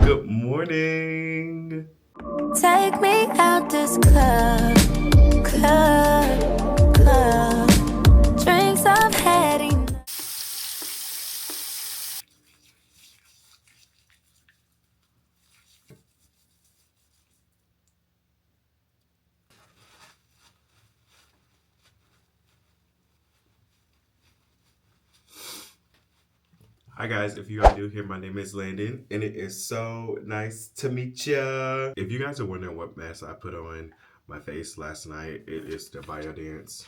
Good morning. Take me out this club. Drinks I've had enough. Hi guys, if you are new here, my name is Landon, and it is so nice to meet ya. If you guys are wondering what mask I put on my face last night, it is the Biodance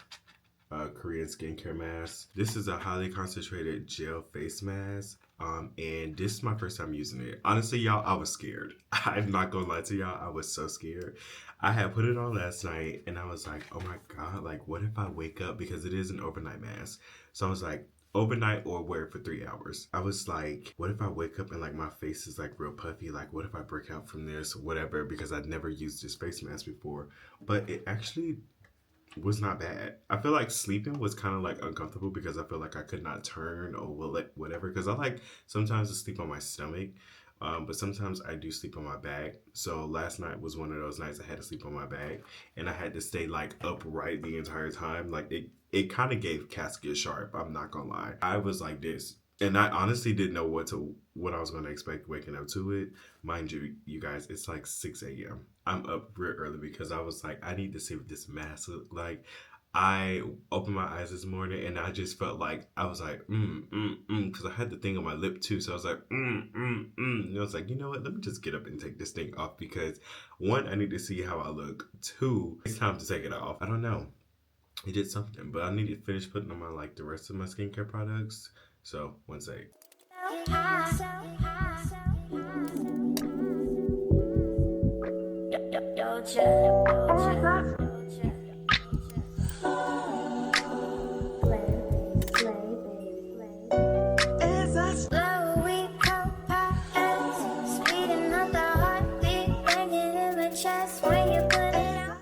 Korean skincare mask. This is a highly concentrated gel face mask, and this is my first time using it. Honestly, y'all, I was scared. I'm not gonna lie to y'all, I was so scared. I had put it on last night, and I was like, oh my god, like what if I wake up, because it is an overnight mask. So I was like, overnight or wear it for 3 hours. I was like, what if I wake up and like my face is like real puffy? Like, what if I break out from this, whatever, because I'd never used this face mask before. But it actually was not bad. I feel like sleeping was kind of like uncomfortable because I feel like I could not turn or whatever. Because I like sometimes to sleep on my stomach, but sometimes I do sleep on my back. So last night was one of those nights I had to sleep on my back, and I had to stay like upright the entire time. Like it kind of gave casket sharp. I'm not gonna lie. I was like this. And I honestly didn't know what I was gonna expect waking up to it. Mind you, you guys, it's like 6 a.m. I'm up real early because I was like, I need to see what this mask look like. I opened my eyes this morning and I just felt like I was like, because I had the thing on my lip too. So I was like, And I was like, you know what? Let me just get up and take this thing off because one, I need to see how I look. Two, it's time to take it off. I don't know. It did something, but I need to finish putting on my like the rest of my skincare products. So one sec.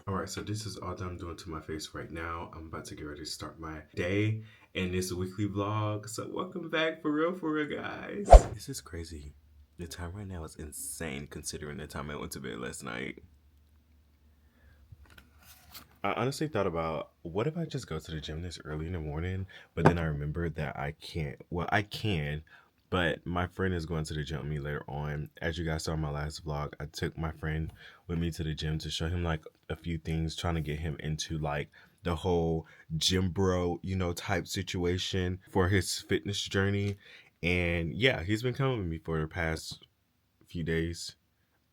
Alright, so this is all that I'm doing to my face right now. I'm about to get ready to start my day and this weekly vlog. So welcome back for real guys. This is crazy. The time right now is insane considering the time I went to bed last night. I honestly thought about, what if I just go to the gym this early in the morning, but then I remembered that I can't. Well, I can, but my friend is going to the gym with me later on. As you guys saw in my last vlog, I took my friend with me to the gym to show him like a few things, trying to get him into like the whole gym bro, type situation for his fitness journey. And yeah, he's been coming with me for the past few days.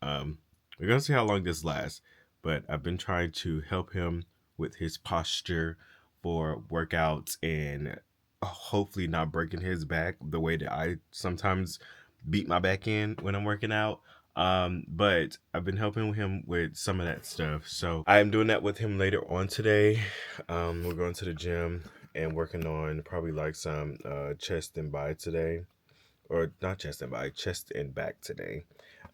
We're gonna see how long this lasts, but I've been trying to help him with his posture for workouts and hopefully not breaking his back the way that I sometimes beat my back in when I'm working out. But I've been helping him with some of that stuff. So I am doing that with him later on today. We're going to the gym and working on probably like some chest and bi today. Or not chest and bi, chest and back today.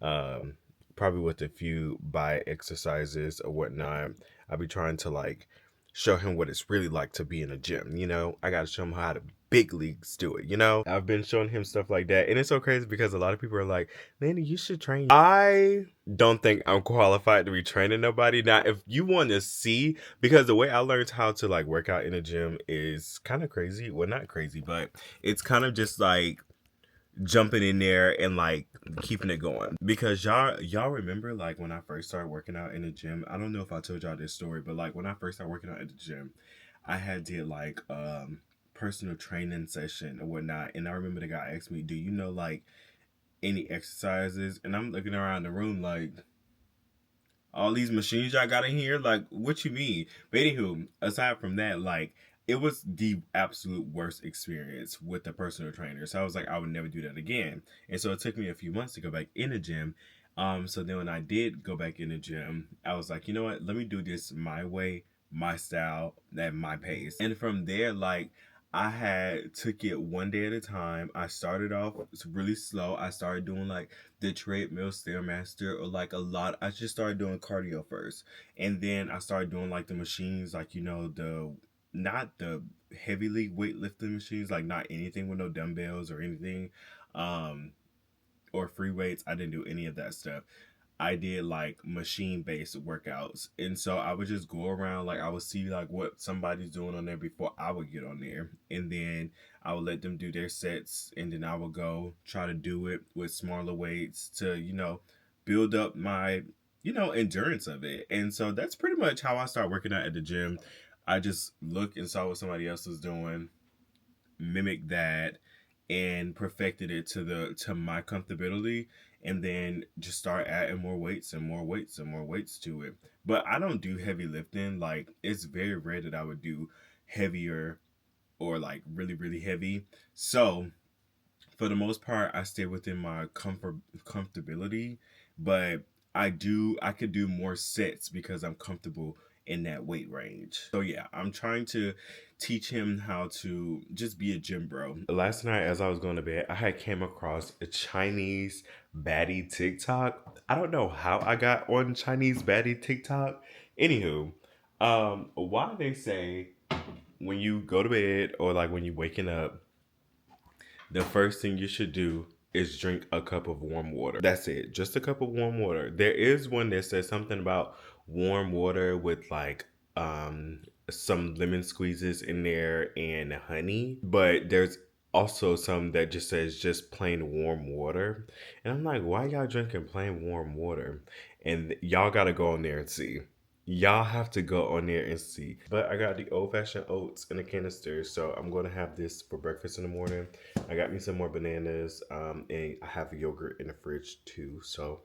Probably with a few bi exercises or whatnot. I'll be trying to like show him what it's really like to be in a gym. I gotta show him how the big leagues do it. I've been showing him stuff like that, and it's so crazy because a lot of people are like, Lanny, you should train. I don't think I'm qualified to be training nobody. Now, if you want to see, because the way I learned how to like work out in a gym is kind of crazy. Well, not crazy, but it's kind of just like jumping in there and like keeping it going. Because y'all remember like when I first started working out in the gym, I don't know if I told y'all this story, but like when I first started working out at the gym, I had did like personal training session or whatnot. And I remember the guy asked me, do you know like any exercises? And I'm looking around the room like, all these machines y'all got in here, like what you mean? But anywho, aside from that, like it was the absolute worst experience with the personal trainer. So I was like, I would never do that again. And so it took me a few months to go back in the gym. So then when I did go back in the gym, I was like, you know what? Let me do this my way, my style, at my pace. And from there, like I had took it one day at a time. I started off really slow. I started doing like the treadmill stairmaster or like a lot. I just started doing cardio first, and then I started doing like the machines, like you know the not the heavily weightlifting machines, like not anything with no dumbbells or anything, um, or free weights. I didn't do any of that stuff. I did like machine based workouts. And so I would just go around, like I would see like what somebody's doing on there before I would get on there. And then I would let them do their sets, and then I would go try to do it with smaller weights to, build up my, endurance of it. And so that's pretty much how I started working out at the gym. I just looked and saw what somebody else was doing, mimic that, and perfected it to my comfortability, and then just start adding more weights and more weights and more weights to it. But I don't do heavy lifting. Like it's very rare that I would do heavier or like really really heavy. So for the most part, I stay within my comfortability, but I could do more sets because I'm comfortable in that weight range. So yeah, I'm trying to teach him how to just be a gym bro. Last night as I was going to bed, I had came across a Chinese baddie TikTok. I don't know how I got on Chinese baddie TikTok. Anywho, why they say when you go to bed or like when you waking up, the first thing you should do is drink a cup of warm water. That's it. Just a cup of warm water. There is one that says something about warm water with like some lemon squeezes in there and honey, but there's also some that just says just plain warm water. And I'm like, why y'all drinking plain warm water? And y'all got to go on there and see. Y'all have to go on there and see. But I got the old fashioned oats in a canister, so I'm going to have this for breakfast in the morning. I got me some more bananas, and I have yogurt in the fridge too. So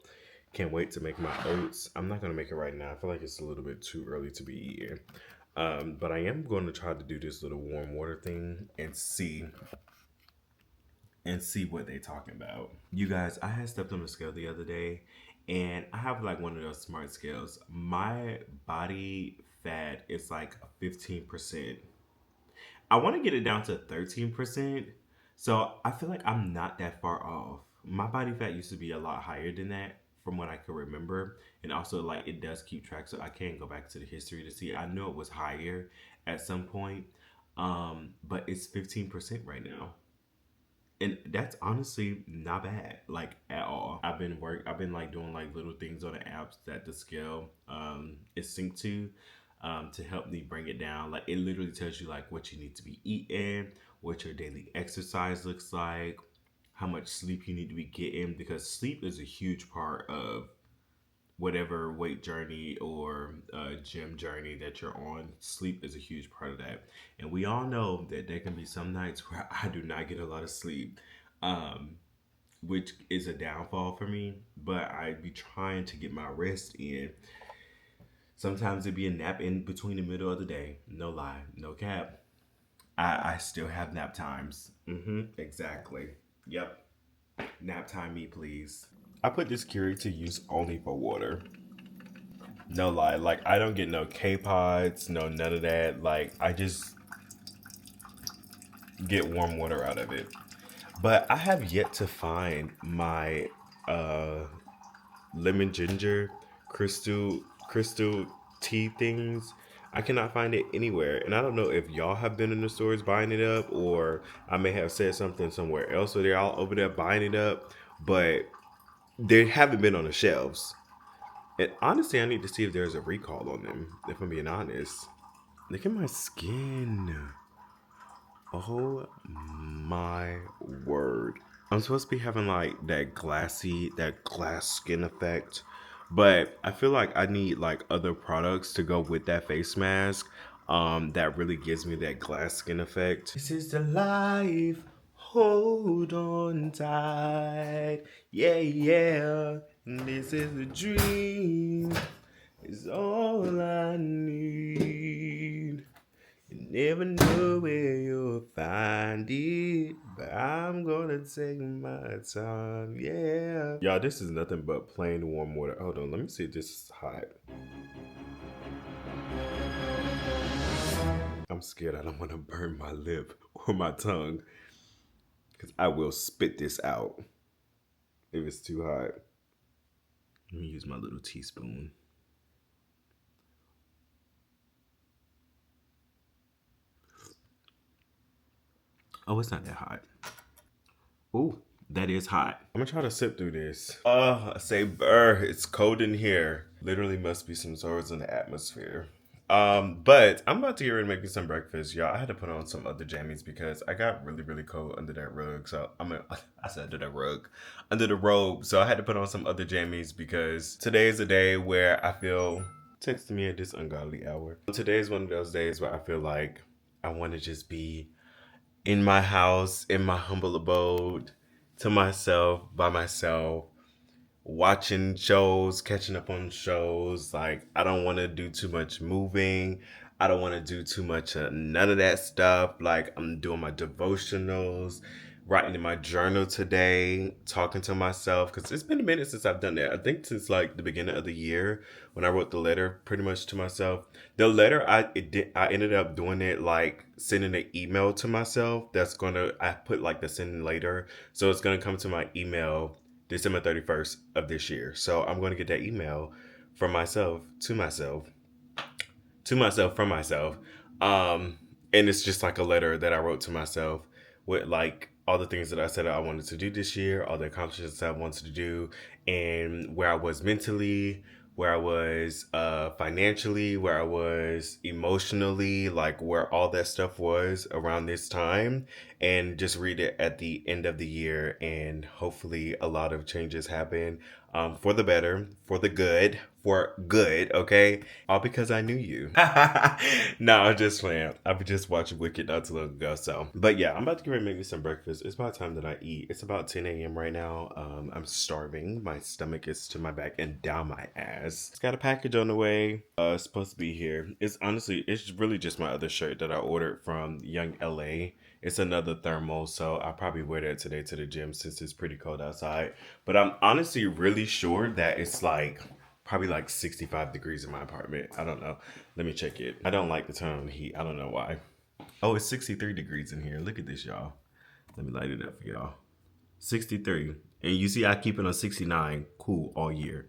can't wait to make my oats. I'm not gonna make it right now. I feel like it's a little bit too early to be eating. But I am going to try to do this little warm water thing and see what they talking about. You guys, I had stepped on the scale the other day, and I have like one of those smart scales. My body fat is like 15%. I want to get it down to 13%. So I feel like I'm not that far off. My body fat used to be a lot higher than that from what I can remember. And also like it does keep track, so I can go back to the history to see. I know it was higher at some point. But it's 15% right now. And that's honestly not bad, like at all. I've been like doing like little things on the apps that the scale is synced to help me bring it down. Like it literally tells you like what you need to be eating, what your daily exercise looks like, how much sleep you need to be getting, because sleep is a huge part of whatever weight journey or gym journey that you're on. Sleep is a huge part of that, and we all know that there can be some nights where I do not get a lot of sleep, um, which is a downfall for me. But I be trying to get my rest in. Sometimes it'd be a nap in between the middle of the day. No lie, no cap. I still have nap times. Exactly. Yep. Nap time me, please. I put this Keurig to use only for water. No lie, like I don't get no K pods, no none of that. Like I just get warm water out of it. But I have yet to find my uh lemon ginger crystal tea things. I cannot find it anywhere. And I don't know if y'all have been in the stores buying it up, or I may have said something somewhere else so they're all over there buying it up, but they haven't been on the shelves. And honestly, I need to see if there's a recall on them, if I'm being honest. Look at my skin. Oh my word. I'm supposed to be having like that glass skin effect, but I feel like I need like other products to go with that face mask. That really gives me that glass skin effect. This is the life. Hold on tight. Yeah, yeah. This is a dream. It's all I need. You never know where you'll find it, but I'm gonna take my time, yeah. Y'all, this is nothing but plain warm water. Hold on, let me see if this is hot. I'm scared I don't want to burn my lip or my tongue, because I will spit this out if it's too hot. Let me use my little teaspoon. Oh, it's not that hot. Ooh, that is hot. I'm gonna try to sip through this. I say burr, it's cold in here. Literally must be some swords in the atmosphere. But I'm about to get ready to make me some breakfast, y'all. I had to put on some other jammies because I got really, really cold under that rug. So I said under the rug, under the robe. So I had to put on some other jammies because today is a day where I feel texting me at this ungodly hour. Today is one of those days where I feel like I want to just be in my house, in my humble abode, to myself, by myself, watching shows, catching up on shows. Like, I don't want to do too much moving. I don't want to do too much none of that stuff. Like, I'm doing my devotionals, writing in my journal today, talking to myself. Because it's been a minute since I've done that. I think since like the beginning of the year when I wrote the letter pretty much to myself. The letter, I ended up doing it like sending an email to myself. I put like the send later. So it's going to come to my email December 31st of this year. So I'm going to get that email from myself to myself from myself. And it's just like a letter that I wrote to myself with like all the things that I said I wanted to do this year, all the accomplishments I wanted to do, and where I was mentally, where I was financially, where I was emotionally, like where all that stuff was around this time, and just read it at the end of the year. And hopefully, a lot of changes happen for the better, for the good, for good, okay? All because I knew you. No, I'm just playing. I've just watched Wicked not too long ago, so. But yeah, I'm about to get ready to make me some breakfast. It's about time that I eat. It's about 10 a.m. right now. I'm starving. My stomach is to my back and down my ass. It's got a package on the way. It's supposed to be here. It's really just my other shirt that I ordered from Young LA. It's another thermal, so I'll probably wear that today to the gym since it's pretty cold outside. But I'm honestly really sure that it's like probably like 65 degrees in my apartment. I don't know. Let me check it. I don't like the turn on the heat. I don't know why. Oh, it's 63 degrees in here. Look at this, y'all. Let me light it up for y'all. 63. And you see I keep it on 69 cool all year.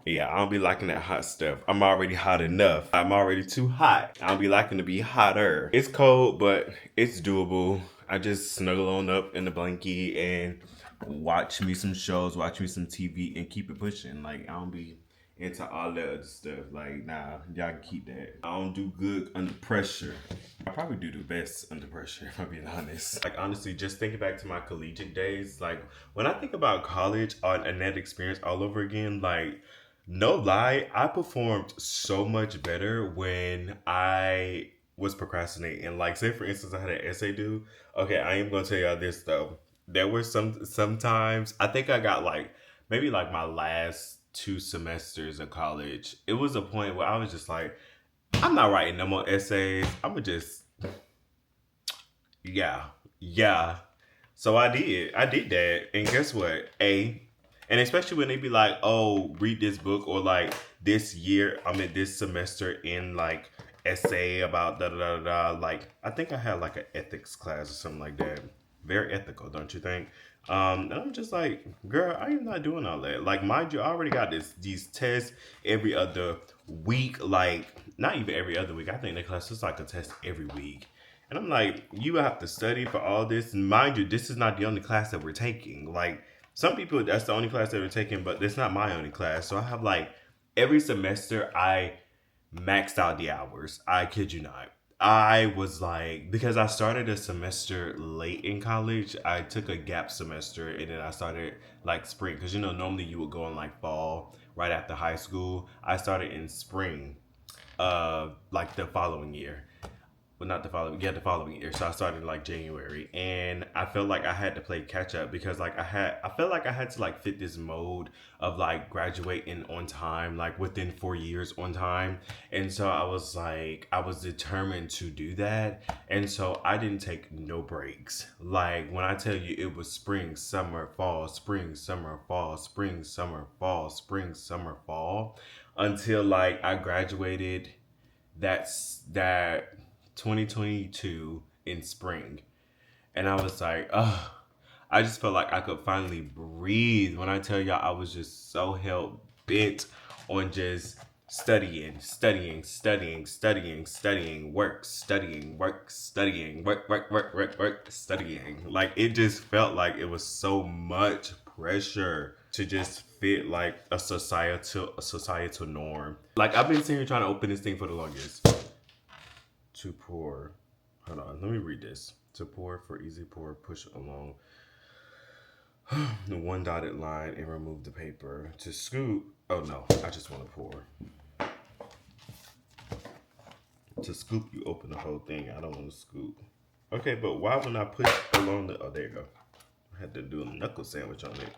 Yeah, I don't be liking that hot stuff. I'm already hot enough. I'm already too hot. I don't be liking to be hotter. It's cold, but it's doable. I just snuggle on up in the blankie and watch me some shows, watch me some TV, and keep it pushing. Like, I don't be into all that other stuff. Like, nah, y'all can keep that. I don't do good under pressure. I probably do the best under pressure, if I'm being honest. Like, honestly, just thinking back to my collegiate days, like, when I think about college and that experience all over again, like, no lie, I performed so much better when I was procrastinating. Like, say for instance, I had an essay due. Okay, I am gonna tell y'all this though. There were sometimes I think I got like maybe like my last 2 semesters of college. It was a point where I was just like, I'm not writing no more essays. I'm gonna just yeah. So I did that, and guess what? And especially when they be like, "Oh, read this book," or like this year, I mean this semester in like essay about da da da da. Like I think I had like an ethics class or something like that. Very ethical, don't you think? And I'm just like, girl, I am not doing all that. Like, mind you, I already got these tests every other week. Like, not even every other week. I think the class is like a test every week. And I'm like, you have to study for all this. And mind you, this is not the only class that we're taking. Like, some people, that's the only class that we're taking, but it's not my only class. So I have like, every semester, I maxed out the hours. I kid you not. I was like, because I started a semester late in college, I took a gap semester and then I started like spring. Because you know, normally you would go in like fall right after high school. I started in spring, like the following year. Well, not the following, yeah, the following year. So I started like January, and I felt like I had to play catch up because like I felt like I had to like fit this mode of like graduating on time, like within 4 years on time. And so I was like, I was determined to do that. And so I didn't take no breaks. Like when I tell you it was spring, summer, fall, spring, summer, fall, spring, summer, fall, spring, summer, fall, until like I graduated that 2022 in spring. And I was like, oh, I just felt like I could finally breathe. When I tell y'all, I was just so hell bent on just studying, work, studying. Like it just felt like it was so much pressure to just fit like a societal norm. Like I've been sitting here trying to open this thing for the longest. To pour. Hold on, let me read this. To pour for easy pour, push along the one dotted line and remove the paper. To scoop. Oh no, I just want to pour. To scoop, you open the whole thing. I don't want to scoop. Okay, but why would I push along the? Oh, there you go. I had to do a knuckle sandwich on it.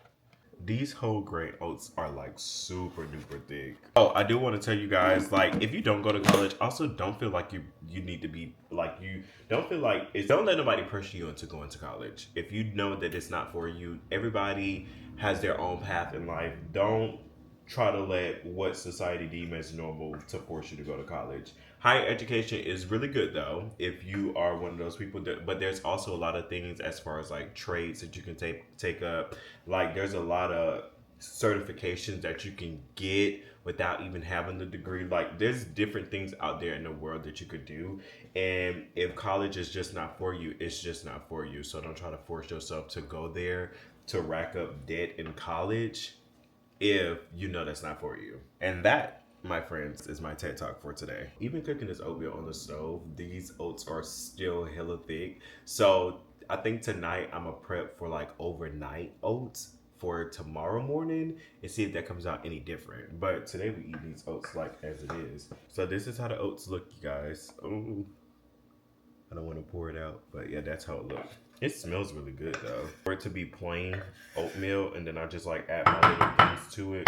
These whole grain oats are like super duper thick. Oh, I do want to tell you guys, like, if you don't go to college, also don't feel like you need to be like you don't feel like it's don't let nobody pressure you into going to college. If you know that it's not for you, everybody has their own path in life. Don't try to let what society deem as normal to force you to go to college. Higher education is really good though if you are one of those people that, but there's also a lot of things as far as like trades that you can take up. Like there's a lot of certifications that you can get without even having the degree. Like there's different things out there in the world that you could do, and if college is just not for you, it's just not for you. So don't try to force yourself to go there to rack up debt in college if you know that's not for you. And that, my friends, is my TED Talk for today. Even cooking this oatmeal on the stove, these oats are still hella thick. So I think tonight I'm gonna prep for like overnight oats for tomorrow morning and see if that comes out any different. But today we eat these oats like as it is. So this is how the oats look, you guys. Ooh. I don't want to pour it out, but yeah, that's how it looks. It smells really good though. For it to be plain oatmeal, and then I just like add my little things to it,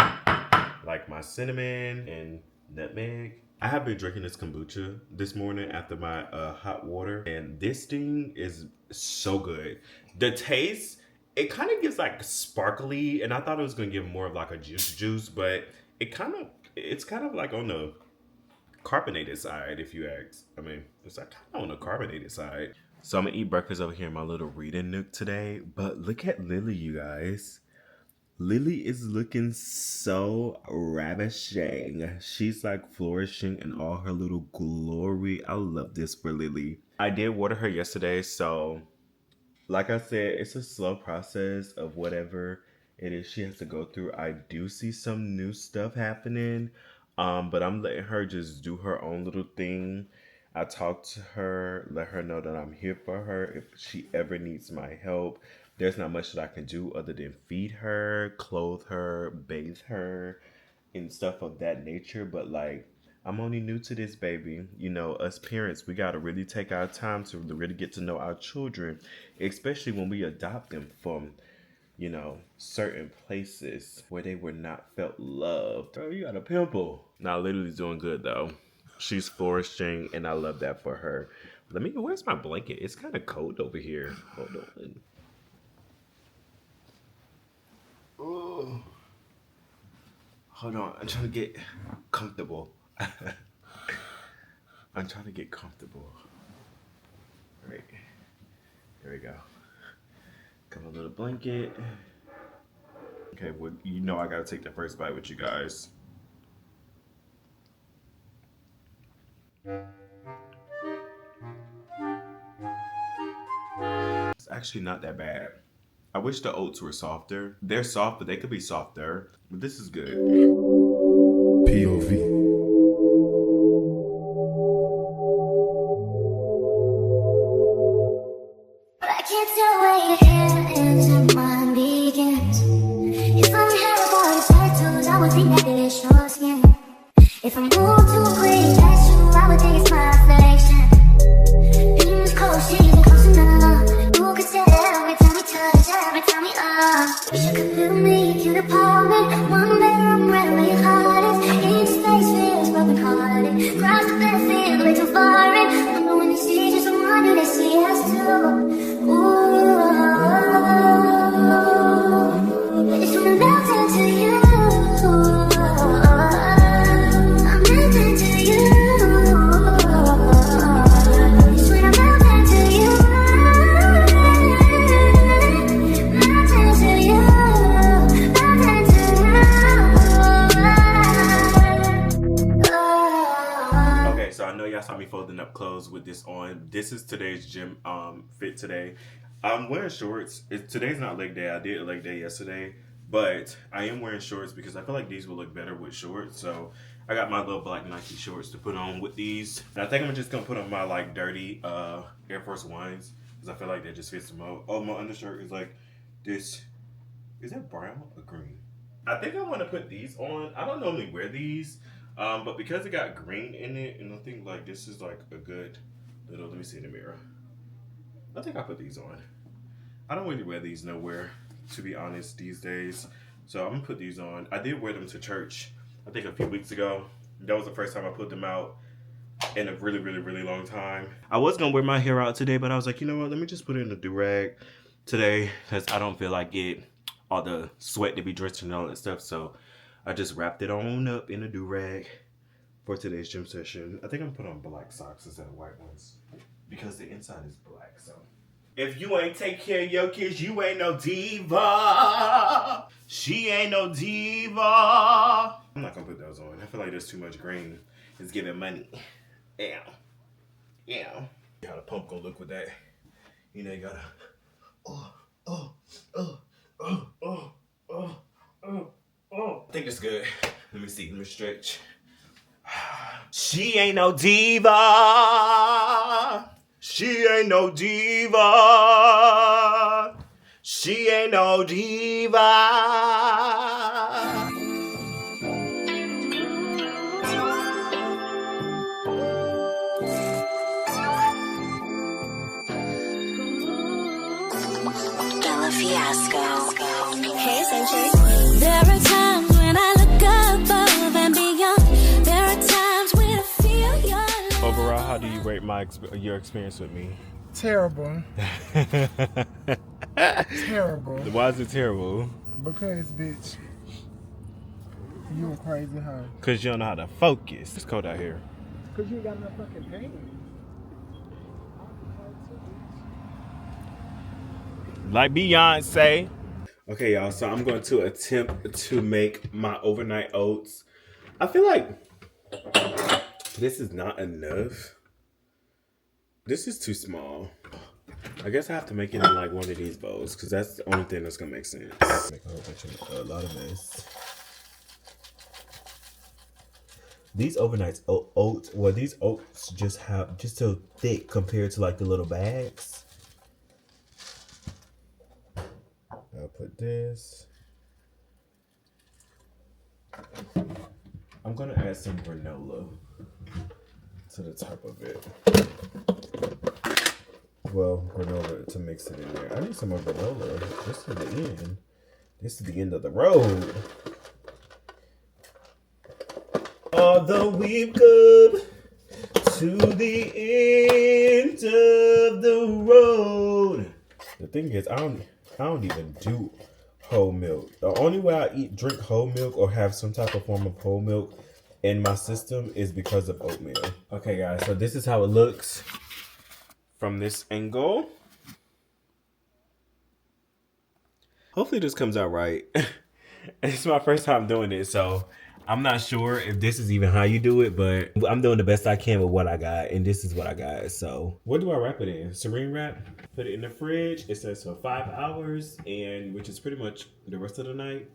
like my cinnamon and nutmeg. I have been drinking this kombucha this morning after my hot water, and this thing is so good. The taste, it kind of gives like sparkly, and I thought it was gonna give more of like a juice, but it's kind of like on the carbonated side, if you ask. I mean, it's like kind of on the carbonated side. So I'm gonna eat breakfast over here in my little reading nook today. But look at Lily, you guys. Lily is looking so ravishing. She's like flourishing in all her little glory. I love this for Lily. I did water her yesterday, so like I said, it's a slow process of whatever it is she has to go through. I do see some new stuff happening, but I'm letting her just do her own little thing. I talk to her, let her know that I'm here for her if she ever needs my help. There's not much that I can do other than feed her, clothe her, bathe her, and stuff of that nature. But like, I'm only new to this, baby. You know, us parents, we got to really take our time to really get to know our children, especially when we adopt them from, you know, certain places where they were not felt loved. Oh, you got a pimple. Now, Lily's doing good, though. She's flourishing, and I love that for her. Where's my blanket? It's kind of cold over here. Hold on. Oh. Hold on, I'm trying to get comfortable. I'm trying to get comfortable. All right, there we go. Got a little blanket. Okay, well, you know I gotta take the first bite with you guys. It's actually not that bad. I wish the oats were softer. They're soft, but they could be softer. But this is good. POV. Wish you could feel me, cute apartment. One bedroom, where your heart is. Each space feels broken hearted. Cross the bed, feel way too foreign. Remember when they see just one, do they see us too? Ooh, it's from melting to you. I'm melting to you. It's when I'm melting to you. Melting to you. Melting to you. Okay, so I know y'all saw me folding up clothes with this on. This is today's gym fit today. I'm wearing shorts. Today's not leg day. I did leg day yesterday, but I am wearing shorts because I feel like these will look better with shorts. So I got my little black Nike shorts to put on with these. And I think I'm just gonna put on my like dirty Air Force Ones because I feel like that just fits the mode. Oh, my undershirt is like this. Is that brown or green? I think I want to put these on. I don't normally wear these, but because it got green in it, and I think like this is like a good little. Let me see in the mirror. I think I put these on. I don't really wear these nowhere, to be honest, these days. So I'm gonna put these on. I did wear them to church, I think a few weeks ago. That was the first time I put them out in a really, really, really long time. I was gonna wear my hair out today, but I was like, you know what? Let me just put it in a do-rag today because I don't feel like all the sweat to be drenched and all that stuff. So I just wrapped it on up in a do-rag for today's gym session. I think I'm gonna put on black socks instead of white ones because the inside is black. So if you ain't take care of your kids, you ain't no diva. She ain't no diva. I'm not gonna put those on. I feel like there's too much green. It's giving money. Yeah. Yeah. How the pump gonna look with that? You know, you gotta. I think it's good. Let me see. Let me stretch. She ain't no diva. She ain't no diva. She ain't no diva. Fiasco. Hey, Century. There are times when I look above and beyond. There are times when I feel your love. Overall, how do you rate your experience with me? Terrible. Terrible. Why is it terrible? Because, bitch, you a crazy hoe. Because you don't know how to focus. It's cold out here. Because you ain't got no fucking pain. Like Beyonce. Okay, y'all, so I'm going to attempt to make my overnight oats. I feel like this is not enough. This is too small. I guess I have to make it in like one of these bowls because that's the only thing that's going to make sense. Make a whole bunch of, a lot of this. These overnight oats, well, these oats just so thick compared to like the little bags. I'll put this. I'm gonna add some granola to the top of it. Well, granola to mix it in there. I need some more granola. This is the end. This is the end of the road. Although we've come to the end of the road. The thing is, I don't even do whole milk. The only way I drink whole milk or have some type of form of whole milk in my system is because of oatmeal. Okay, guys, so this is how it looks from this angle. Hopefully this comes out right. It's my first time doing it, so I'm not sure if this is even how you do it, but I'm doing the best I can with what I got, and this is what I got. So what do I wrap it in? Saran wrap? Put it in the fridge. It says for 5 hours, and which is pretty much the rest of the night,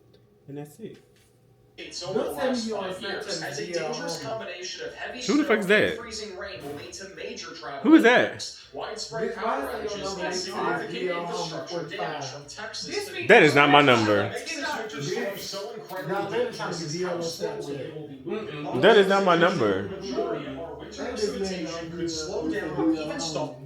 and that's it. It's over the last 5 years, as a dangerous combination of heavy Who the fuck is snow and that? freezing rain will lead to major travel Who is that? impacts, widespread power outages, and significant infrastructure damage from Texas to the That is not my number. Makes this winter storm so incredibly dangerous is how slowly it will be moving. That is not my number. The majority of our winter precipitation could slow down or even stop.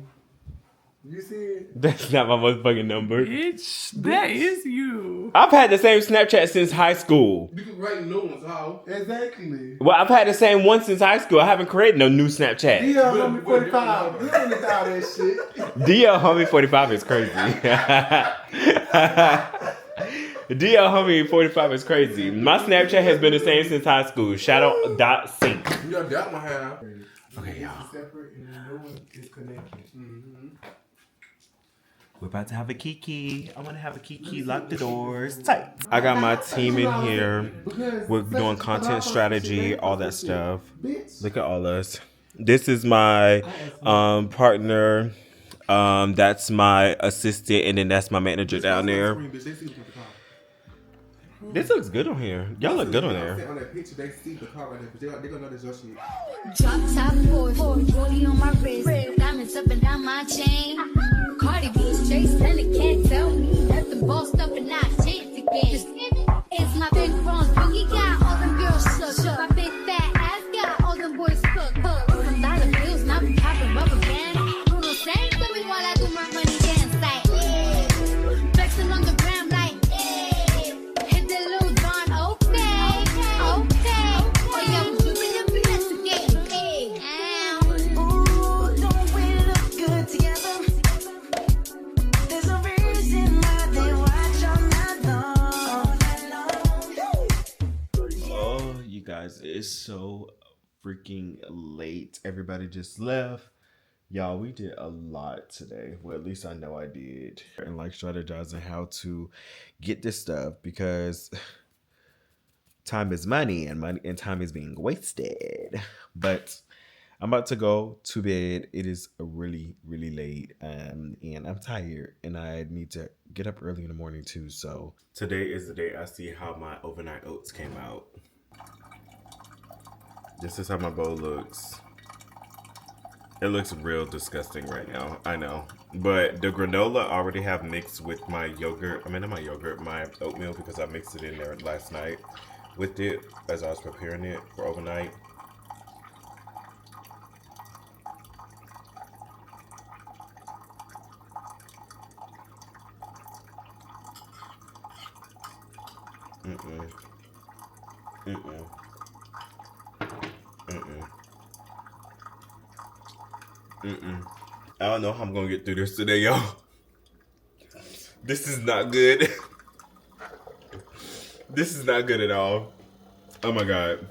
You see it? That's not my motherfucking number. Bitch, that is you. I've had the same Snapchat since high school. You can write new ones, how? Exactly. Well, I've had the same one since high school. I haven't created no new Snapchat. DL homie 45. You don't need to all that shit. DL homie 45 is crazy. DL homie 45 is crazy. My Snapchat has been the same since high school. Shadow.sync. Yeah, that one have. Okay, y'all. Separate and the new one is connected. Mm-hmm. We're about to have a kiki. I want to have a kiki. Lock the doors tight. I got my team in here. We're doing content strategy, all that stuff. Look at all us. This is my partner. That's my assistant, and then that's my manager down there. This looks good on here. Y'all look good on there. On that picture, they see the car right there, but they're gonna know this your shit. Drop top Porsche, rollie on my wrist, diamonds up and down my chain. Cardi B straight stunning, can't tell me that the bossed up and not changed again. It's my big bronze boogie got all them girls shook. My big fat ass got all them boys cooked. Some dollar bills, now we popping rubber bands. Bruno sang to me while I do my money dance like, yeah. Flexing on the gram like, yeah. Hit the little John, okay. Oh yeah, we doing it, we investigate. Ooh, don't we look good together? There's a reason why they watch all night long. Oh, you guys, it's so freaking late. Everybody just left. Y'all, we did a lot today. Well, at least I know I did. And like strategizing how to get this stuff because time is money and time is being wasted. But I'm about to go to bed. It is really, really late. And I'm tired and I need to get up early in the morning too. So today is the day I see how my overnight oats came out. This is how my bowl looks. It looks real disgusting right now. I know. But the granola I already have mixed with my yogurt. Not my yogurt, my oatmeal because I mixed it in there last night with it as I was preparing it for overnight. Mm-mm. Mm-mm. Mm-mm. Mm-mm. I don't know how I'm gonna get through this today, y'all. This is not good. This is not good at all. Oh my god.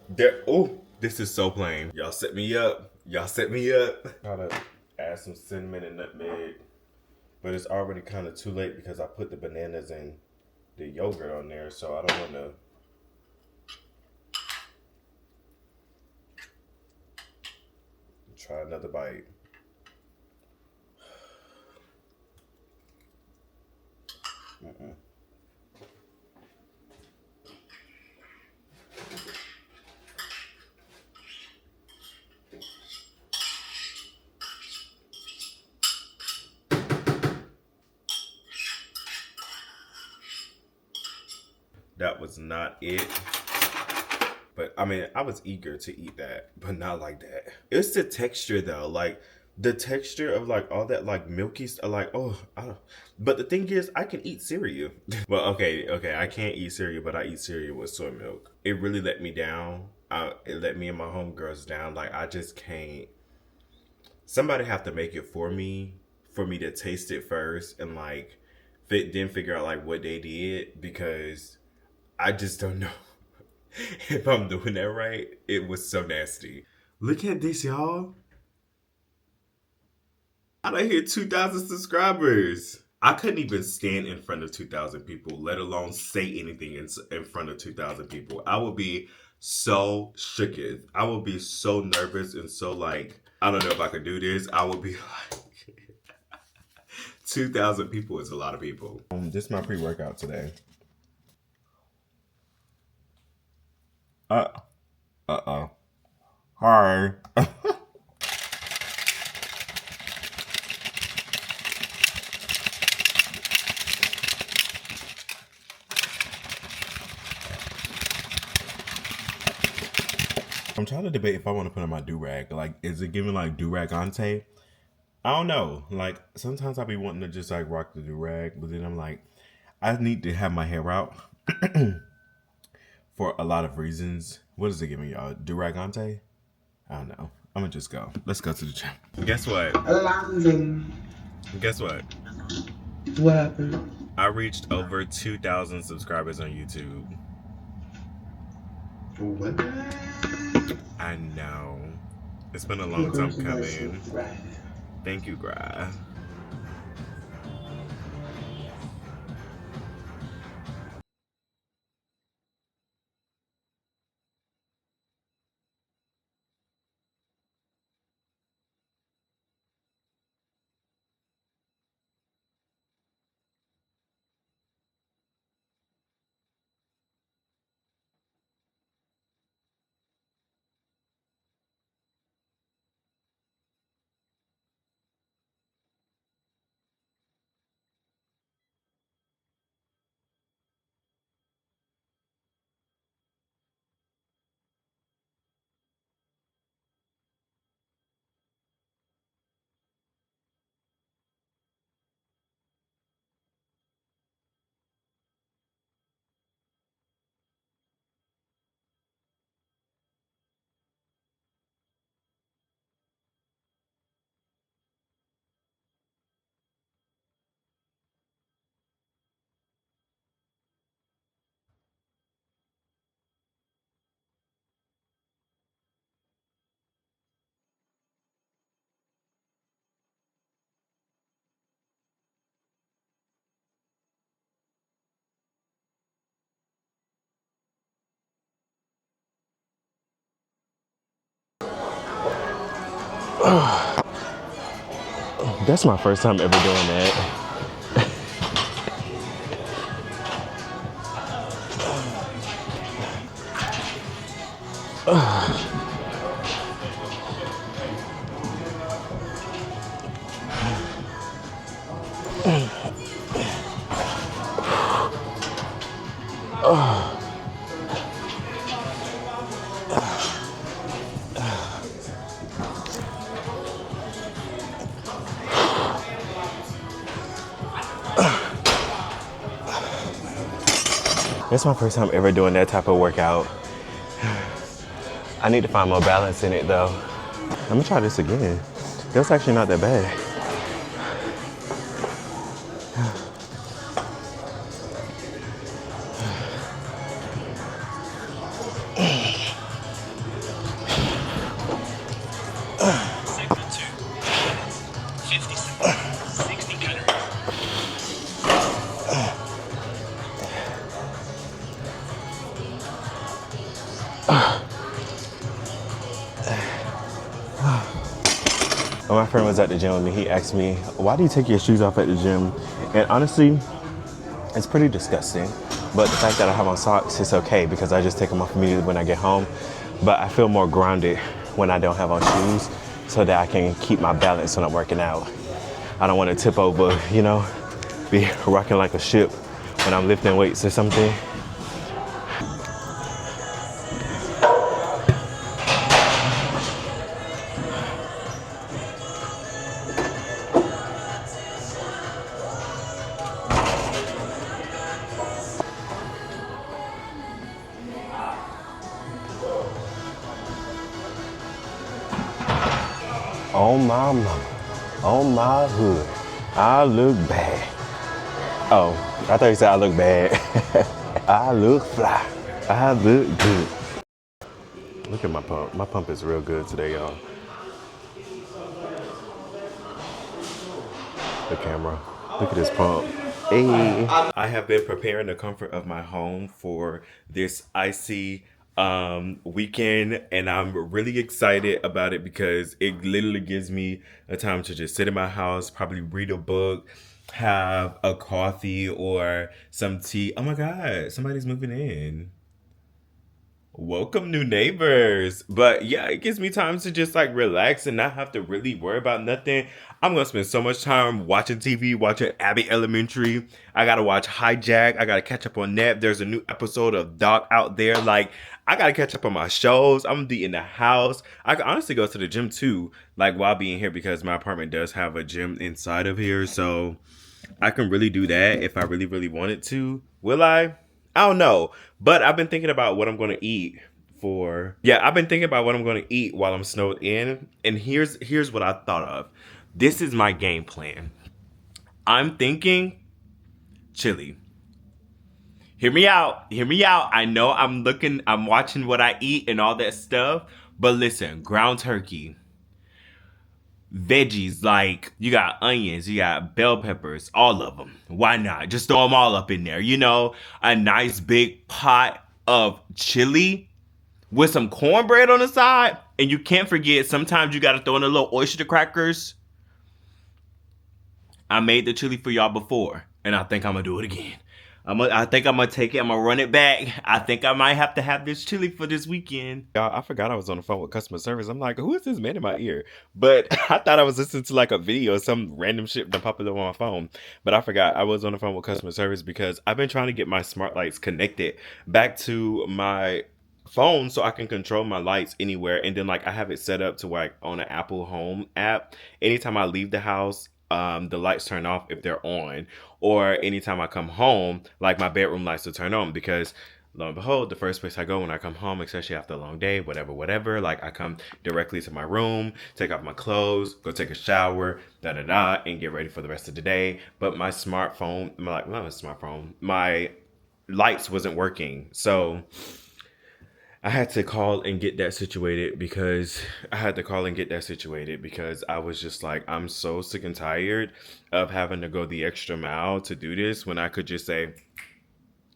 This is so plain. Y'all set me up. Y'all set me up. Gotta add some cinnamon and nutmeg. But it's already kind of too late because I put the bananas and the yogurt on there, so I don't want to. Try another bite. Mm-mm. That was not it. But I mean, I was eager to eat that, but not like that. It's the texture though, like the texture of like all that like milky stuff. Like, oh, I don't. But the thing is, I can eat cereal. Well, okay, I can't eat cereal, but I eat cereal with soy milk. It really let me down. It let me and my homegirls down. Like, I just can't. Somebody have to make it for me to taste it first and like then figure out like what they did because I just don't know. If I'm doing that right, it was so nasty. Look at this, y'all. I done hit 2,000 subscribers. I couldn't even stand in front of 2,000 people, let alone say anything in front of 2,000 people. I would be so shooketh. I would be so nervous and so like, I don't know if I could do this. I would be like, 2,000 people is a lot of people. This is my pre-workout today. Uh-oh. Hi. I'm trying to debate if I want to put on my do-rag. Like, is it giving like do-rag ante? I don't know. Like sometimes I be wanting to just like rock the do rag, but then I'm like, I need to have my hair out for a lot of reasons. What is it giving y'all? Duragante? I don't know. I'm gonna just go. Let's go to the gym. Guess what? Landon. Guess what? What happened? I reached over 2,000 subscribers on YouTube. What? I know. It's been a long time coming. Congratulations, right? Thank you, Gra. That's my first time ever doing that. That's my first time ever doing that type of workout. I need to find more balance in it though. I'm gonna try this again. That's actually not that bad. When my friend was at the gym and he asked me, why do you take your shoes off at the gym? And honestly, it's pretty disgusting. But the fact that I have on socks, it's okay because I just take them off immediately when I get home. But I feel more grounded when I don't have on shoes so that I can keep my balance when I'm working out. I don't want to tip over, you know, be rocking like a ship when I'm lifting weights or something. Oh my mama, oh my hood, I look bad. Oh, I thought you said I look bad. I look fly, I look good. Look at my pump. My pump is real good today, y'all. The camera. Look at this pump. Hey. I have been preparing the comfort of my home for this icy weekend, and I'm really excited about it because it literally gives me a time to just sit in my house, probably read a book, have a coffee or some tea. Oh my God, somebody's moving in. Welcome, new neighbors. But yeah, it gives me time to just like relax and not have to really worry about nothing. I'm gonna spend so much time watching TV, watching Abbey Elementary. I gotta watch Hijack. I gotta catch up on that. There's a new episode of Doc out there. Like, I gotta catch up on my shows. I'm gonna be in the house. I can honestly go to the gym too, like while being here, because my apartment does have a gym inside of here. So I can really do that if I really, really wanted to. Will I? I don't know. But I've been thinking about what I'm going to eat I've been thinking about what I'm going to eat while I'm snowed in. And here's what I thought of. This is my game plan. I'm thinking chili. Hear me out. Hear me out. I know I'm watching what I eat and all that stuff. But listen, ground turkey, veggies, like you got onions, you got bell peppers, all of them. Why not? Just throw them all up in there. You know, a nice big pot of chili with some cornbread on the side. And you can't forget, sometimes you got to throw in a little oyster crackers. I made the chili for y'all before, and I think I'm going to do it again. I think I'm going to take it. I'm going to run it back. I think I might have to have this chili for this weekend. Y'all, I forgot I was on the phone with customer service. I'm like, who is this man in my ear? But I thought I was listening to like a video, some random shit that popped up on my phone. But I forgot I was on the phone with customer service because I've been trying to get my smart lights connected back to my phone so I can control my lights anywhere. And then like I have it set up to like on an Apple Home app. Anytime I leave the house, the lights turn off if they're on, or anytime I come home, like my bedroom lights will turn on, because lo and behold, the first place I go when I come home, especially after a long day, whatever, like I come directly to my room, take off my clothes, go take a shower, and get ready for the rest of the day. But my smartphone, my lights wasn't working, so I had to call and get that situated because I was just like, I'm so sick and tired of having to go the extra mile to do this when I could just say,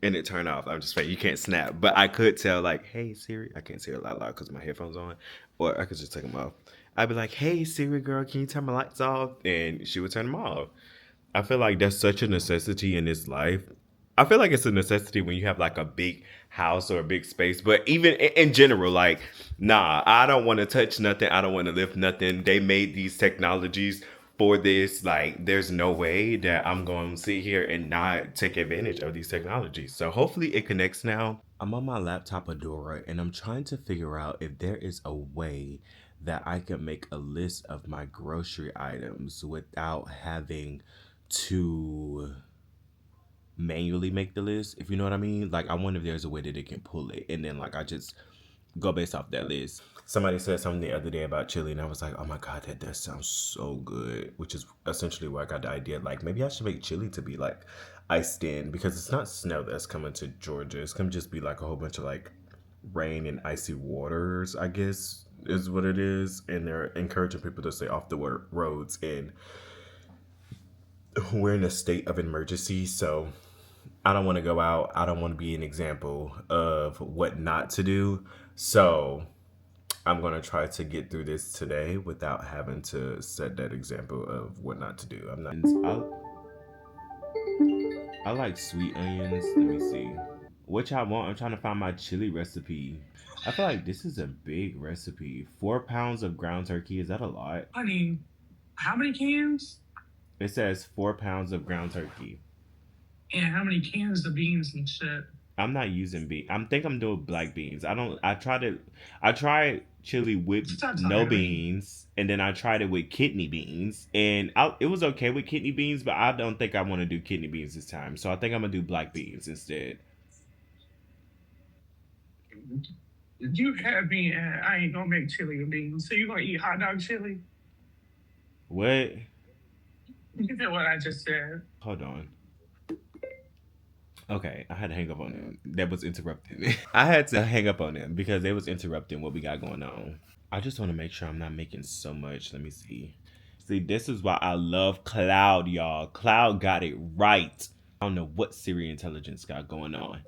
and it turned off. I'm just saying, you can't snap. But I could tell like, hey Siri, I can't say it loud because my headphones on, or I could just take them off. I'd be like, hey Siri girl, can you turn my lights off? And she would turn them off. I feel like that's such a necessity in this life. I feel like it's a necessity when you have like a big house or a big space, but even in general, like, nah, I don't want to touch nothing. I don't want to lift nothing. They made these technologies for this. Like, there's no way that I'm going to sit here and not take advantage of these technologies. So hopefully it connects now. I'm on my laptop Adora and I'm trying to figure out if there is a way that I can make a list of my grocery items without having to manually make the list, if you know what I mean. Like, I wonder if there's a way that it can pull it, and then like I just go based off that list. Somebody said something the other day about chili, and I was like, oh my god, that does sound so good, which is essentially where I got the idea, like maybe I should make chili to be like iced in, because it's not snow that's coming to Georgia. It's gonna just be like a whole bunch of like rain and icy waters, I guess is what it is. And they're encouraging people to stay off the roads, and we're in a state of emergency, so I don't want to go out. I don't want to be an example of what not to do. So I'm going to try to get through this today without having to set that example of what not to do. I like sweet onions. Let me see. What y'all want? I'm trying to find my chili recipe. I feel like this is a big recipe. 4 pounds of ground turkey. Is that a lot? Honey, how many cans? It says 4 pounds of ground turkey. And how many cans of beans and shit? I'm not using beans. I think I'm doing black beans. I tried chili with no beans, and then I tried it with kidney beans, and it was okay with kidney beans, but I don't think I want to do kidney beans this time. So I think I'm gonna do black beans instead. You had me at, I ain't gonna make chili with beans. So you gonna eat hot dog chili? What? You know what I just said. Hold on. Okay, I had to hang up on them. That was interrupting. I had to hang up on them because they was interrupting what we got going on. I just want to make sure I'm not making so much. Let me see. See, this is why I love Cloud, y'all. Cloud got it right. I don't know what Siri intelligence got going on.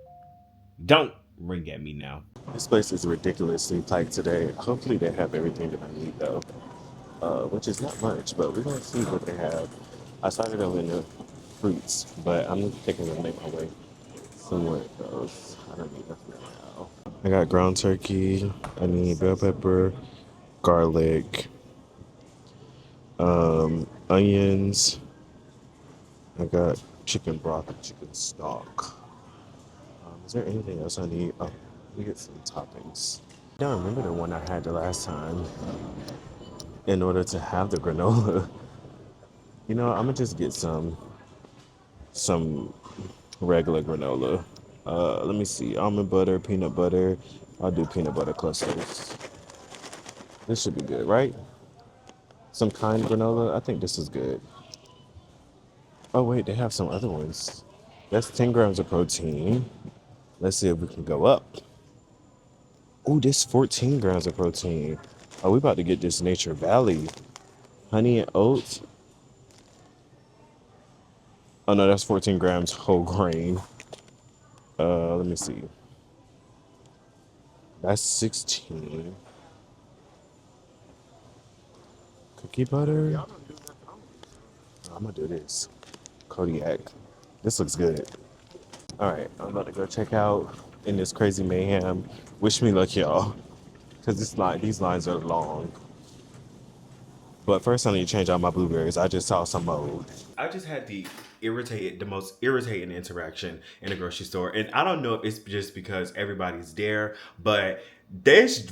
Don't ring at me now. This place is ridiculously tight today. Hopefully they have everything that I need though. Which is not much, but we're gonna see what they have. I started over in the fruits, but I'm thinking to make my way somewhere else. I don't need nothing now. I got ground turkey. I need bell pepper, garlic, onions. I got chicken broth and chicken stock. Is there anything else I need? Oh, let me get some toppings. I don't remember the one I had the last time in order to have the granola. You know, I'm gonna just get some regular granola. Let me see, almond butter, peanut butter. I'll do peanut butter clusters. This should be good, right? Some kind granola. I think this is good. Oh wait, they have some other ones. That's 10 grams of protein. Let's see if we can go up. Oh, this 14 grams of protein. Oh, we about to get this Nature Valley. Honey and oats. Oh no, that's 14 grams whole grain. Let me see. That's 16. Cookie butter. I'm gonna do this. Kodiak. This looks good. All right, I'm about to go check out in this crazy mayhem. Wish me luck, y'all, because these lines are long. But first, I need to change out my blueberries. I just saw some mold. I just had the most irritating interaction in a grocery store, and I don't know if it's just because everybody's there, but this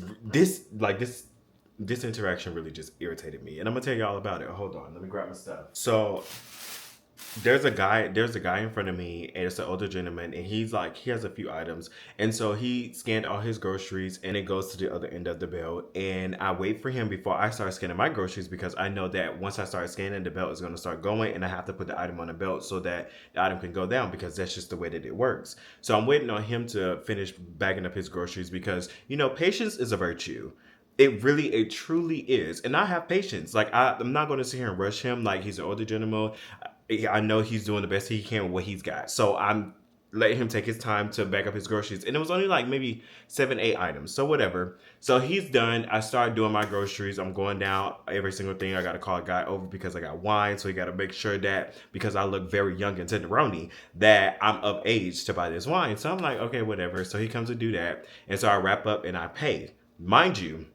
interaction really just irritated me, and I'm gonna tell you all about it. Hold on, let me grab my stuff. So there's a guy in front of me, and it's an older gentleman, and he has a few items, and so he scanned all his groceries, and it goes to the other end of the belt, and I wait for him before I start scanning my groceries, because I know that once I start scanning, the belt is going to start going, and I have to put the item on the belt so that the item can go down, because that's just the way that it works. So I'm waiting on him to finish bagging up his groceries, because patience is a virtue. It truly is. And I have patience. Like, I'm not going to sit here and rush him. Like, he's an older gentleman. I know he's doing the best he can with what he's got. So I'm letting him take his time to bag up his groceries. And it was only like maybe 7, 8 items. So whatever. So he's done. I started doing my groceries. I'm going down every single thing. I got to call a guy over because I got wine. So he got to make sure that, because I look very young and tenderoni, that I'm of age to buy this wine. So I'm like, okay, whatever. So he comes to do that. And so I wrap up and I pay. Mind you,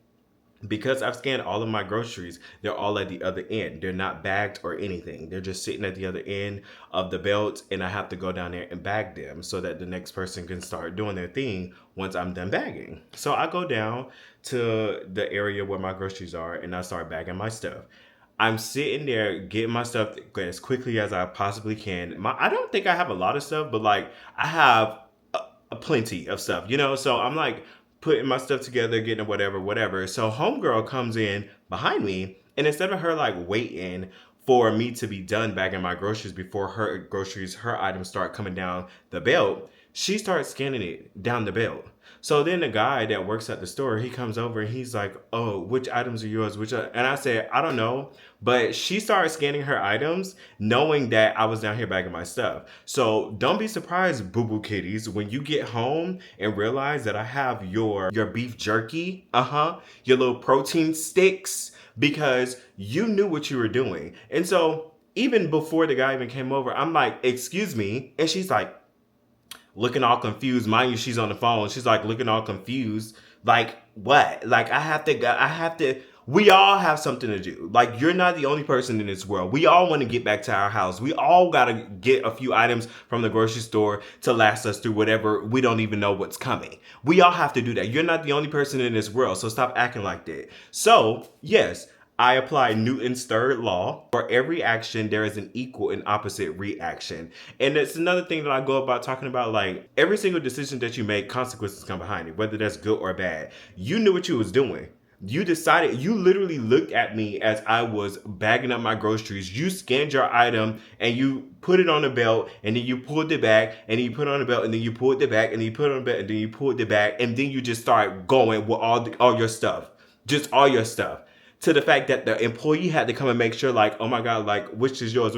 because I've scanned all of my groceries, they're all at the other end. They're not bagged or anything. They're just sitting at the other end of the belt, and I have to go down there and bag them so that the next person can start doing their thing once I'm done bagging. So I go down to the area where my groceries are, and I start bagging my stuff. I'm sitting there getting my stuff as quickly as I possibly can. I don't think I have a lot of stuff, but like I have a plenty of stuff, So I'm like putting my stuff together, getting whatever. So homegirl comes in behind me, and instead of her like waiting for me to be done bagging my groceries before her items start coming down the belt, she starts scanning it down the belt. So then the guy that works at the store, he comes over and he's like, "Oh, which items are yours?" And I said, "I don't know." But she started scanning her items, knowing that I was down here bagging my stuff. So don't be surprised, boo boo kitties, when you get home and realize that I have your beef jerky, your little protein sticks, because you knew what you were doing. And so even before the guy even came over, I'm like, "Excuse me," and she's like, looking all confused. Mind you, she's on the phone. She's like looking all confused. Like, what? Like, I have to, we all have something to do. Like, you're not the only person in this world. We all want to get back to our house. We all got to get a few items from the grocery store to last us through whatever. We don't even know what's coming. We all have to do that. You're not the only person in this world. So stop acting like that. So, yes, I apply Newton's third law. For every action, there is an equal and opposite reaction. And it's another thing that I go about talking about, like, every single decision that you make, consequences come behind it, whether that's good or bad. You knew what you was doing. You decided, you literally looked at me as I was bagging up my groceries. You scanned your item and you put it on the belt, and then you pulled it back, and then you put it on the belt, and then you pulled it back, and then you put it on the belt, and then you pulled it back, and then you just start going with all your stuff. Just all your stuff. To the fact that the employee had to come and make sure, like, oh my God, like, which is yours?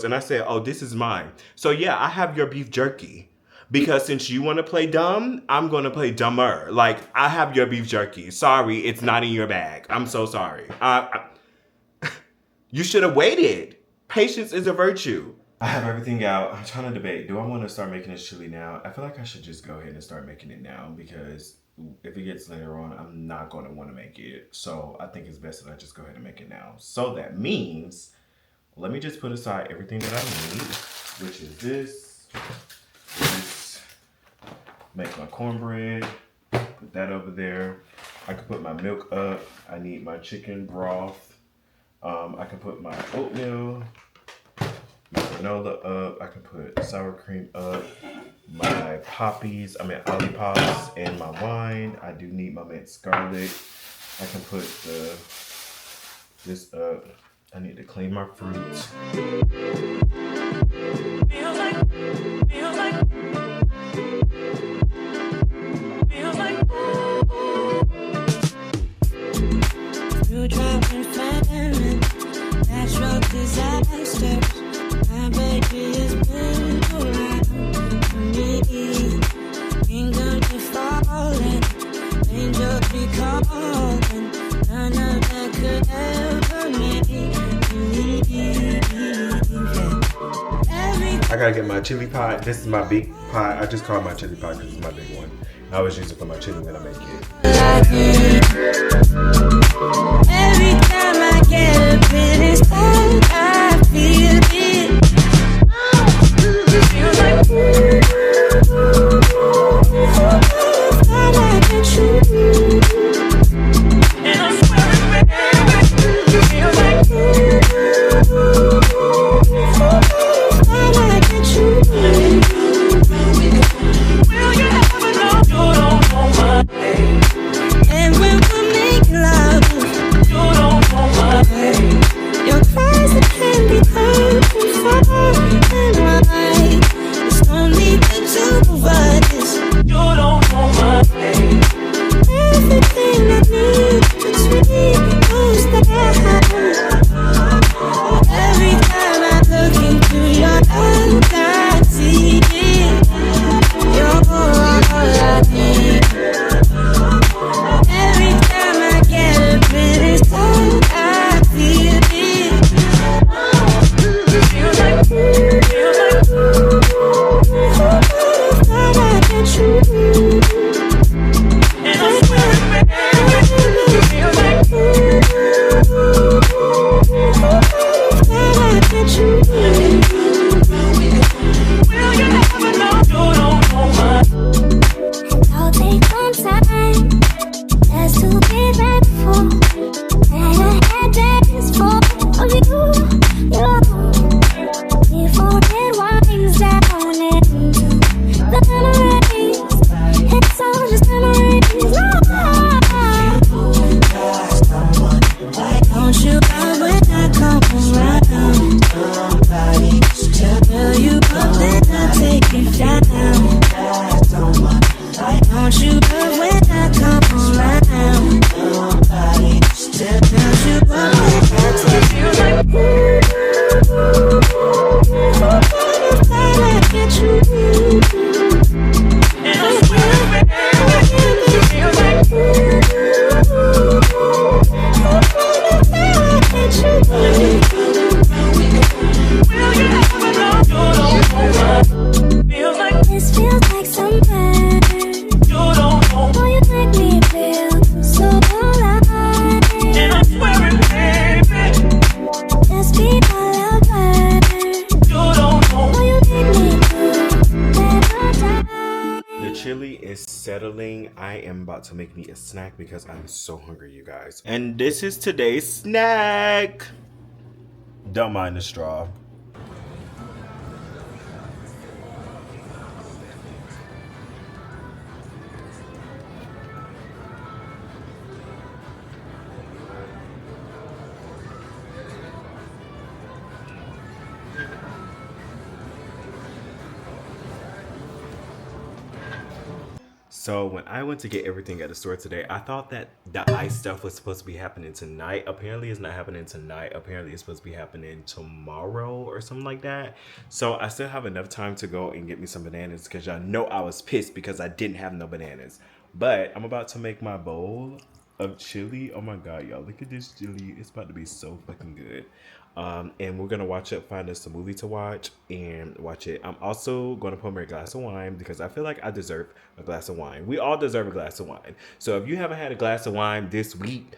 And I said, oh, this is mine. So yeah, I have your beef jerky. Because since you want to play dumb, I'm going to play dumber. Like, I have your beef jerky. Sorry, it's not in your bag. I'm so sorry. You should have waited. Patience is a virtue. I have everything out. I'm trying to debate. Do I want to start making this chili now? I feel like I should just go ahead and start making it now, because if it gets later on, I'm not going to want to make it. So I think it's best that I just go ahead and make it now. So that means, let me just put aside everything that I need, which is this. Make my cornbread. Put that over there. I can put my milk up. I need my chicken broth. I can put my oatmeal, my granola up. I can put sour cream up. My olipopps, and my wine. I do need my minced garlic. I can put this up. I need to clean my fruits. Through drought and famine, natural disasters, my baby is built around me. Kingdom be falling, angels be calling, none of that could ever make me believe. I gotta get my chili pot. This is my big pot. I just call it my chili pot because it's my big one. I always use it for my chili when I make it. Every time I get a bit inside, I feel it. Feels like thought I get you. And I swear it, baby. Feels like thought I get you. Will you ever know you don't know my name? And when we make love, you don't know my name. Your cries that can be heard from far and wide. It's only the two of us. You don't know my name. Everything I need between those that every time I look into your eyes, I see it. You're all I need. Every time I get a bit inside, I feel it. Feels like thought I get you. And I swear it, baby. Feels like thought I get you. Will you ever know you don't know my? I'll take some time just to be thankful that I had this for you. Before it winds down into the memories, it's all just memories. Don't you cry when I come around? Tell you up, then I take it down. Don't you love when I come around? Tell you up, then I take it down. Thought I get you. And I swear, baby, feels like thought I get you. Will you ever know you don't know what? Feels like this feels like something. You don't know. Oh, you make me feel so alive. And I swear it, baby. Just be my lover. You don't know. Oh, you make me feel never die. The chili is settling. I am about to make me a snack because I'm so hungry, you guys. And this is today's snack. Don't mind the straw. So when I went to get everything at the store today, I thought that the ice stuff was supposed to be happening tonight. Apparently it's not happening tonight. Apparently it's supposed to be happening tomorrow or something like that. So I still have enough time to go and get me some bananas because y'all know I was pissed because I didn't have no bananas. But I'm about to make my bowl of chili. Oh my God, y'all, look at this chili. It's about to be so fucking good. And we're gonna find us a movie to watch and watch it. I'm also gonna pour me a glass of wine because I feel like I deserve a glass of wine. We all deserve a glass of wine. So if you haven't had a glass of wine this week,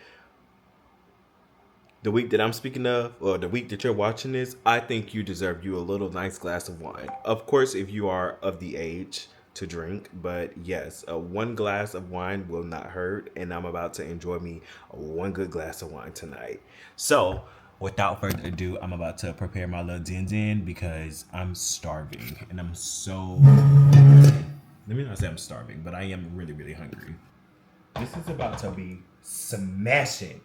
the week that I'm speaking of, or the week that you're watching this, I think you deserve you a little nice glass of wine. Of course, if you are of the age to drink, but yes, one glass of wine will not hurt, and I'm about to enjoy me one good glass of wine tonight. So, without further ado, I'm about to prepare my little din because I'm starving, and I'm so... Let me not say I'm starving, but I am really, really hungry. This is about to be smashing.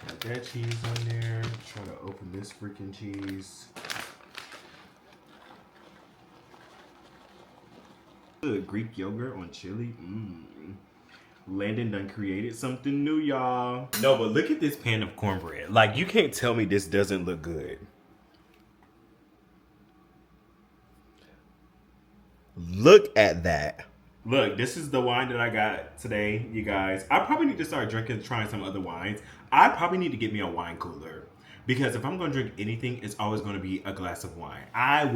Got that cheese on there. Try to open this freaking cheese. Good Greek yogurt on chili. Landon done created something new, y'all. No, but look at this pan of cornbread. Like, you can't tell me this doesn't look good. Look at that. Look, this is the wine that I got today, you guys. I probably need to start trying some other wines. I probably need to get me a wine cooler. Because if I'm going to drink anything, it's always going to be a glass of wine. I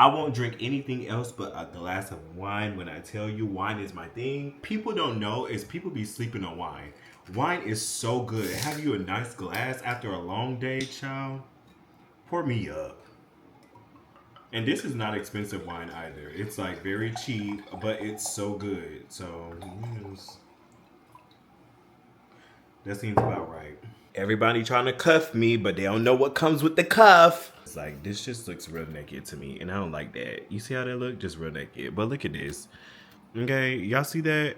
won't drink anything else but a glass of wine. When I tell you wine is my thing, people don't know is people be sleeping on wine. Wine is so good. Have you a nice glass after a long day, child? Pour me up. And this is not expensive wine either. It's like very cheap, but it's so good. So, yes. That seems about right. Everybody trying to cuff me, but they don't know what comes with the cuff. It's like, this just looks real naked to me, and I don't like that. You see how that look? Just real naked. But look at this. Okay, y'all see that?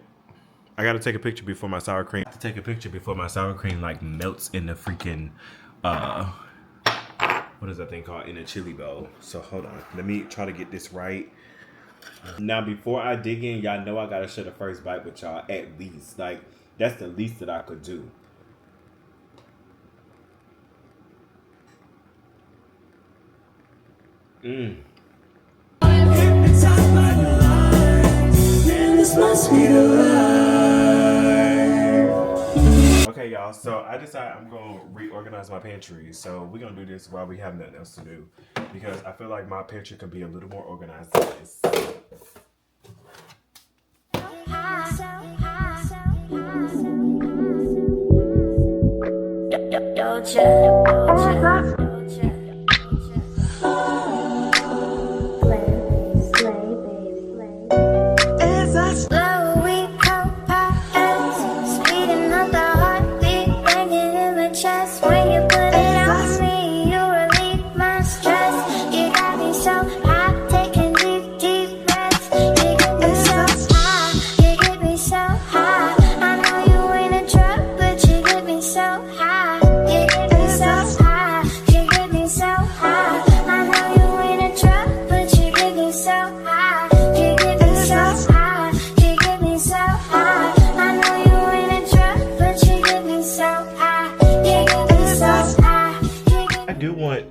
I gotta take a picture before my sour cream. I have to take a picture before my sour cream like melts in the freaking, what is that thing called? In a chili bowl. So hold on. Let me try to get this right. Now, before I dig in, y'all know I gotta share the first bite with y'all at least. Like, that's the least that I could do. Okay, y'all, so I decided I'm gonna reorganize my pantry. So we're gonna do this while we have nothing else to do, because I feel like my pantry could be a little more organized than this.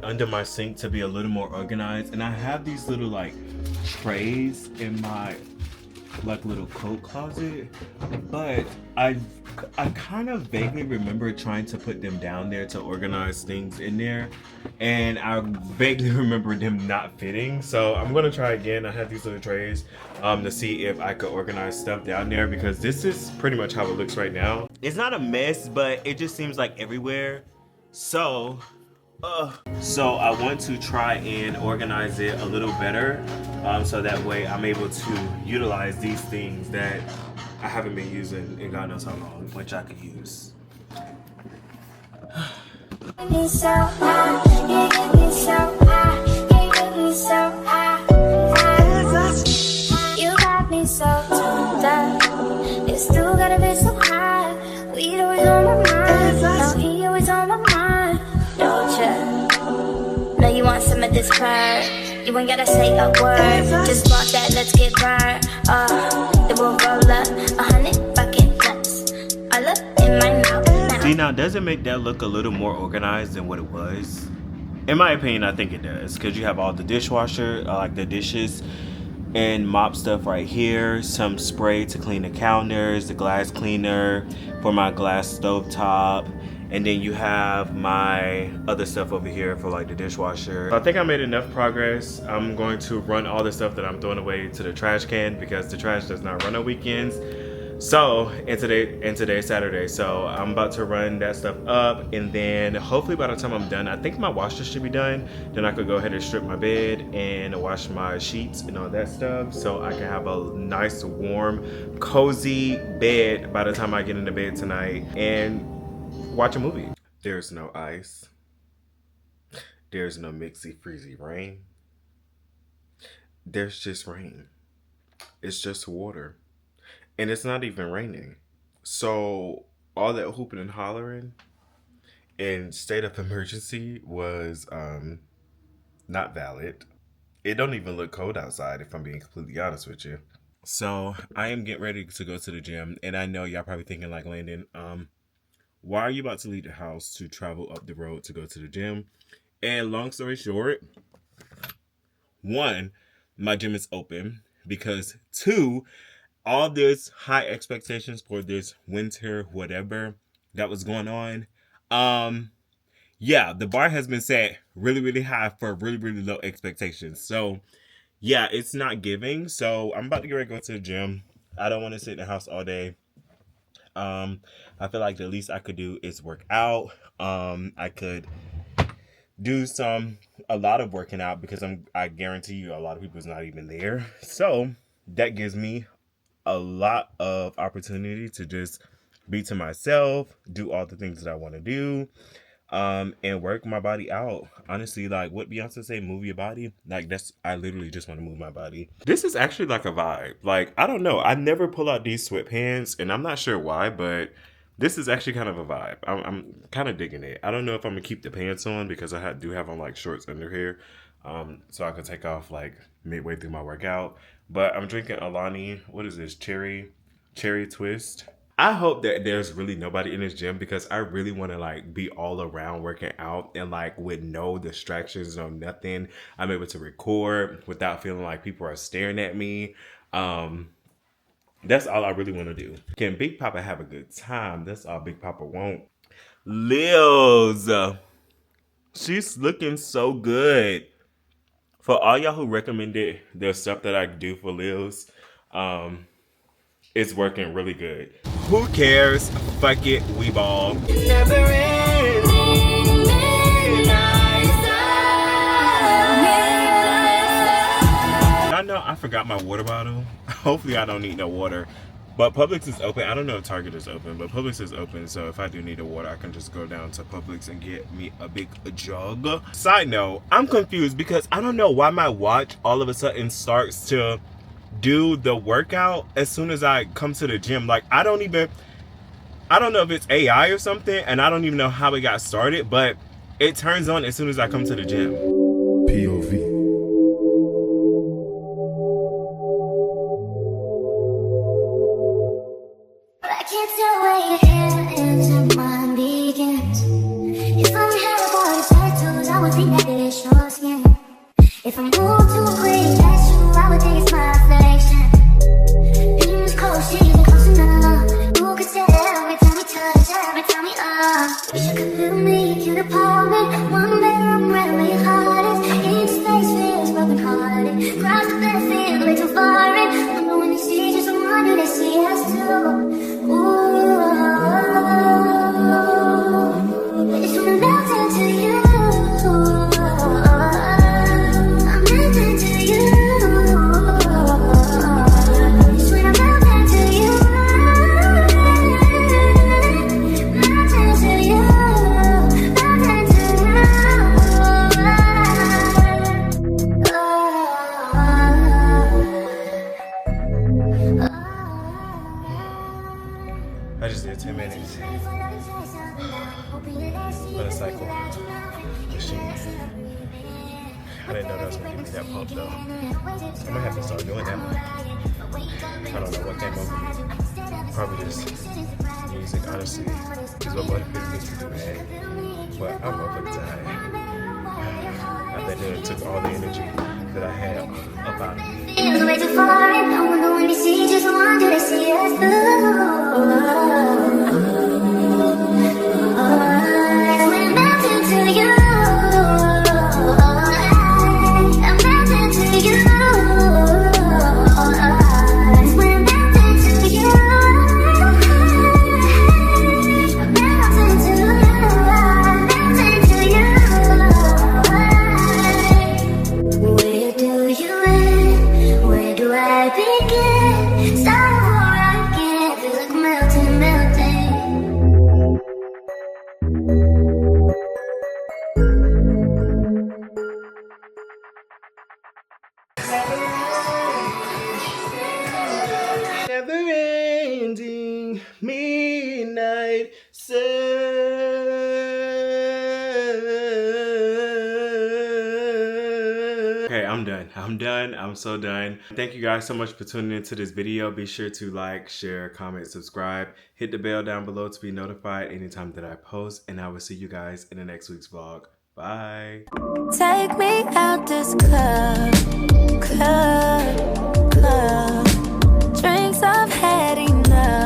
Under my sink to be a little more organized, and I have these little like trays in my like little coat closet, but I kind of vaguely remember trying to put them down there to organize things in there, and I vaguely remember them not fitting. So I'm gonna try again. I have these little trays to see if I could organize stuff down there, because this is pretty much how it looks right now. It's not a mess, but it just seems like everywhere. So I want to try and organize it a little better, so that way I'm able to utilize these things that I haven't been using in God knows how long, which I could use. You got me so turned up. It's still gotta be so high. Weed always on my mind. Now he always on my mind. Don't you? Know you want some of this part. You ain't gotta say a word. Just want that, let's get burned. Then we'll roll up 100 fucking nuts. All up in my mouth. See, now does it make that look a little more organized than what it was? In my opinion, I think it does, because you have all the dishwasher, like the dishes and mop stuff right here, some spray to clean the counters, the glass cleaner for my glass stove top, And then you have my other stuff over here for like the dishwasher. I think I made enough progress. I'm going to run all the stuff that I'm throwing away to the trash can because the trash does not run on weekends. So, and today's Saturday, so I'm about to run that stuff up, and then hopefully by the time I'm done, I think my washer should be done. Then I could go ahead and strip my bed and wash my sheets and all that stuff, so I can have a nice, warm, cozy bed by the time I get into bed tonight and watch a movie. There's no ice. There's no mixy, freezy rain. There's just rain. It's just water. And it's not even raining. So all that hooping and hollering in state of emergency was not valid. It don't even look cold outside if I'm being completely honest with you. So I am getting ready to go to the gym, and I know y'all probably thinking like, Landon, why are you about to leave the house to travel up the road to go to the gym? And long story short, 1, my gym is open because 2, all this high expectations for this winter, whatever that was going on. Yeah, the bar has been set really, really high for really, really low expectations. So yeah, it's not giving. So I'm about to get ready to go to the gym. I don't want to sit in the house all day. I feel like the least I could do is work out. I could do a lot of working out because I guarantee you a lot of people is not even there. So that gives me a lot of opportunity to just be to myself, do all the things that I want to do, and work my body out. Honestly, like what Beyonce say, move your body. Like I literally just want to move my body. This is actually like a vibe. Like, I don't know. I never pull out these sweatpants, and I'm not sure why, but this is actually kind of a vibe. I'm kind of digging it. I don't know if I'm gonna keep the pants on because I do have on like shorts under here, so I can take off like midway through my workout. But I'm drinking Alani. What is this? Cherry twist. I hope that there's really nobody in this gym because I really want to like be all around working out and like with no distractions, no nothing. I'm able to record without feeling like people are staring at me. That's all I really want to do. Can Big Papa have a good time? That's all Big Papa want. Lils, she's looking so good. For all y'all who recommended the stuff that I do for Lils, it's working really good. Who cares? Fuck it, we ball. Never I know I forgot my water bottle. Hopefully I don't need no water. But Publix is open. I don't know if Target is open, but Publix is open. So if I do need a water, I can just go down to Publix and get me a big jug. Side note, I'm confused because I don't know why my watch all of a sudden starts to do the workout as soon as I come to the gym. Like, I don't know if it's AI or something, and I don't even know how it got started, but it turns on as soon as I come to the gym. POV. I can't tell where your hair ends and mine begins. If I had a body tattoos, I would think that it's your skin. If I move too quick, that's true, I would think it's my affliction. In this cold, she isn't close enough. Who could tell every time we touch, every time we up? Wish you could feel me, cute apartment. One bedroom, where your heart is. Each space feels broken hearted. Cross the bed, feel way too far in. Wonder when they see just one, do they see us too? I just did 10 minutes for the cycle machine. I didn't know that was going to give me that pump though. I'm going to have to start doing that. I don't know what came over me. Probably just music, honestly, is what motivated me to do that. But I'm overtired. I think it took all the energy that I had up out of me. Feels way too far, and I wonder when they see just one, do they see us through? you end? Where do I begin? Start over again. Feels like melting, melting. Never ending midnight sun. Okay, I'm done. I'm done. I'm so done. Thank you guys so much for tuning into this video. Be sure to like, share, comment, subscribe. Hit the bell down below to be notified anytime that I post. And I will see you guys in the next week's vlog. Bye. Take me out this club, club, club. Drinks I've had enough.